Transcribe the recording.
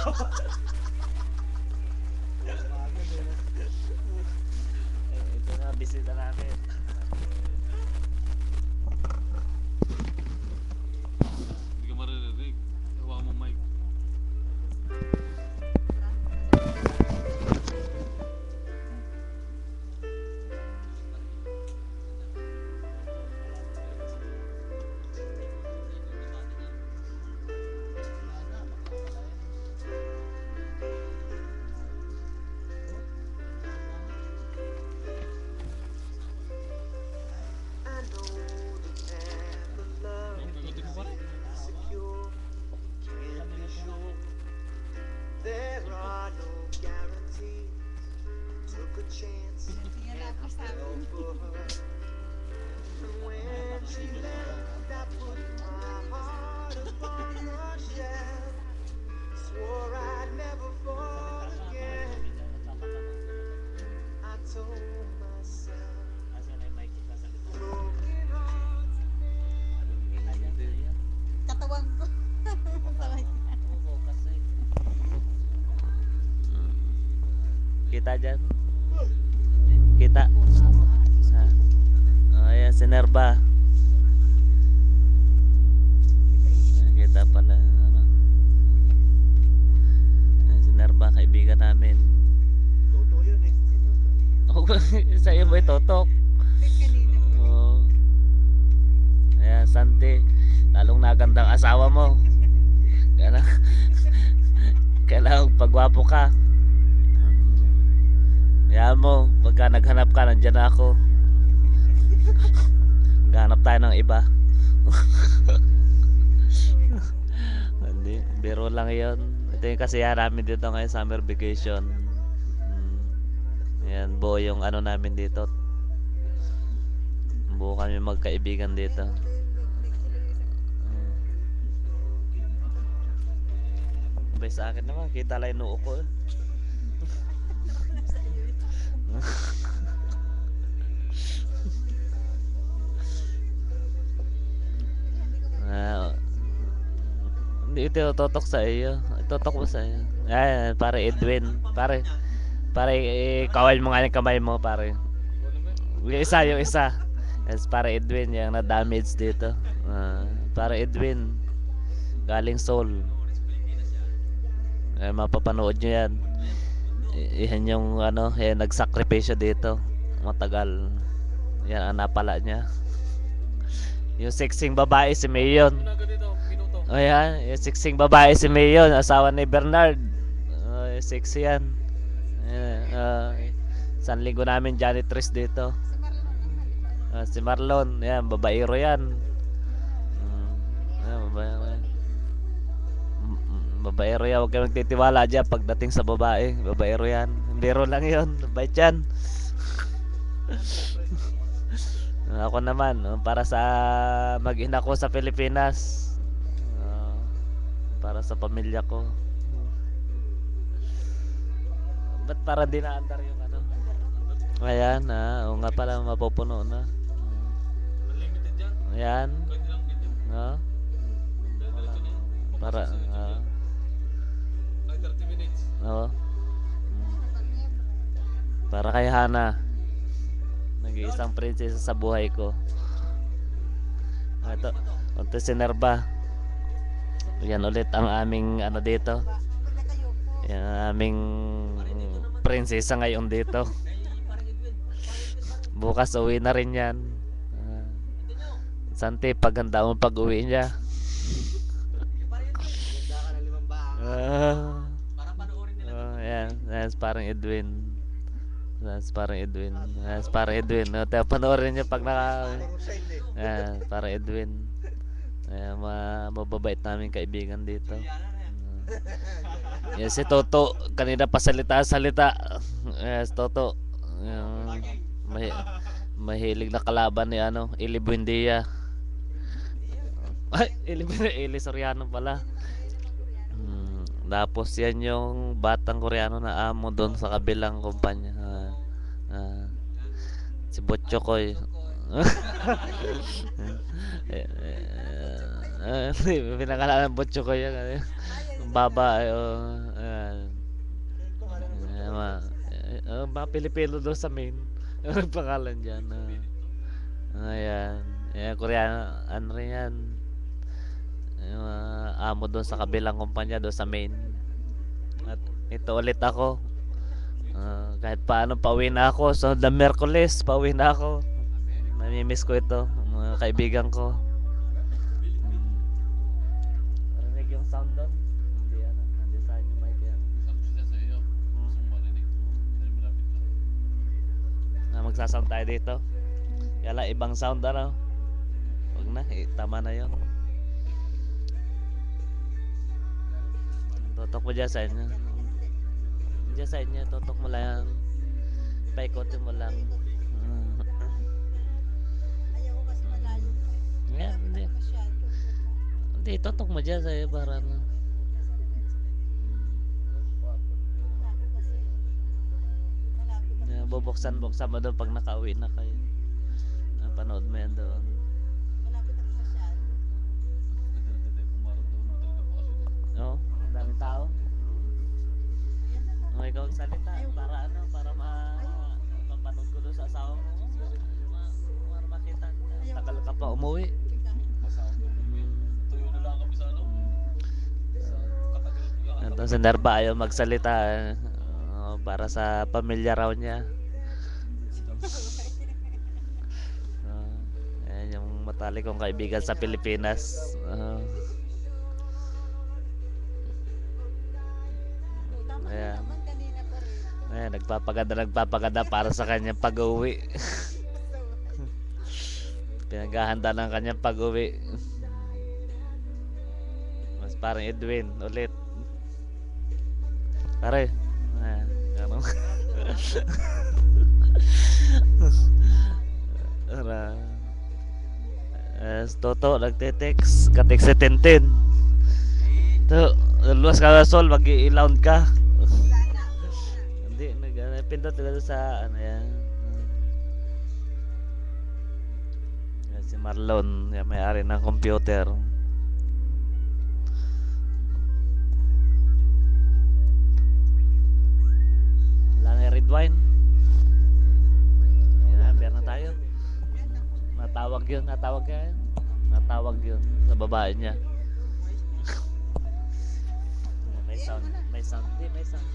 Ito na, bisita namin. Hindi ka maririnig. Hawakan mo mic. There are no guarantees. Took a chance and I fell for her. And when she left, I put my heart upon the shelf. Swore I'd never fall again. I told myself, broken hearts Katawan ko. Kita dyan? Kita? Ha? Oh, ayan, si Nerva. Kita pala. Ano? Ayan, si Nerva, kaibigan namin. Toto yun eh. Oh, sa'yo ba itotok? Oh. Ayan, Santi. Lalong nagandang asawa mo. Kailangan pagwapo ka. Yan mo, pagka naghanap ka, nandyan ako. Maghanap tayo ng iba. Hindi, biro lang yun. Ito yung kasiyahan namin dito ngayon, summer vacation. Yan, buo yung ano namin dito. Buo kami magkaibigan dito. Bay sa akin naman, kita lang yung noo ko. Hindi ito totok sa iyo. Totok mo sa iyo. Ayan, pare Edwin. Pare kawal mo nga yung kamay mo, pare. Yung isa. Yes, pare Edwin, yung na-damage dito. Pare Edwin. Galing Seoul. Mapapanood nyo yan. Yan yung ano, yan, nagsakripisyo dito. Matagal. Yan ang napala niya. Yung sexing babae si Mayon. O yan, yung sexing babae si Mayon, asawa ni Bernard. Sexy yan. Isang linggo namin janitress dito. Si Marlon, yan, babaero yan. Babaero yan, huwag kayo magtitiwala dyan pagdating sa babae. Babaero yan, biro lang yun, bait yan. Ako naman, para sa mag-ina ko sa Pilipinas, para sa pamilya ko. Ba't para di naandar yung ano? Ayan, o nga pala, mapupuno na. Ayan. Para, 30 minutes. oo. Para kay Hana. Nag-iisang prinsesa sa buhay ko. Ito si Nerva. Yan ulit ang aming ano dito. Yan ang aming prinsesa ngayon dito. Bukas uwi na rin yan. Santi, paghanda mo pag-uwi niya. Yan, parang Edwin. Parang Edwin. Parang Edwin. Panoorin niyo pag parang Edwin. Mababait namin kaibigan dito. Yan si Toto. Kanina pa salita. Yes, Toto. Mahilig na kalaban ni ano, Eli Buendia. Ay, Eli Soriano pala. Tapos yan yung batang Koreano na amo doon sa kabilang kumpanya. Si Botchokoy. Pinakalanan Botchokoy yan. Babae. mga Pilipino doon sa main. Ang pangalan dyan. Ayan. Ayan, Koreano. Ano rin yan. Yung amo doon sa kabilang kumpanya doon sa main. At ito ulit ako. Kahit paano pauwi na ako. So the Merkulis, pauwi na ako. Namimiss ko ito. Mga kaibigan ko. Marinig yung sound doon? Hindi ano. Hindi saan yung mic yan. Sabi siya sa iyo. Gusto mo marinig. Dahil malapit lang. Magsasound tayo dito. Yala, ibang sound ano. Huwag na, tama na yun. Totok mo dyan sa inyo. Dyan sa inyo, totok mo lang. Paikotin mo lang. Ayaw ko kasi malayo. Yeah, hindi. Masyado. Hindi, totok mo dyan sa iyo para ano. Malapit kasi. Malapit kasi. Yeah, bubuksan mo doon pag nakauwi na kayo. Panood mo yan doon. Malapit ako masyado. Nagdadagdag kung maramdaman mo talaga bakasyon. Oo, ang daming tao. Ayan na. Oh, ikaw ang salita para ano, para mapanood ko doon sa asawa mo. Para makita. Tagal ka pa umuwi. Masama. Tuyo na lang kami sa ano. Sa katagal ko. Ito si Nerva ayaw magsalita para sa pamilya raw niya. Ayan yung matalik kong kaibigan sa Pilipinas. Tama Ayan. na naman kanina pa rin. Ayan, nagpapaganda para sa kanyang pag-uwi. Pinaghahanda ng kanyang pag-uwi. Mas parang Edwin ulit. Pare. Ayan, ganun. Toto nagte-text ka-text si Tintin. To, luwas ka sol, mag-i-lounge ka. Hindi, pindot ka sa ano yan. Yan si Marlon, yan may-ari ng computer. Wala na red wine. Yan, beer na tayo. Natawag yun sa babae niya. May sound, hindi, may sound.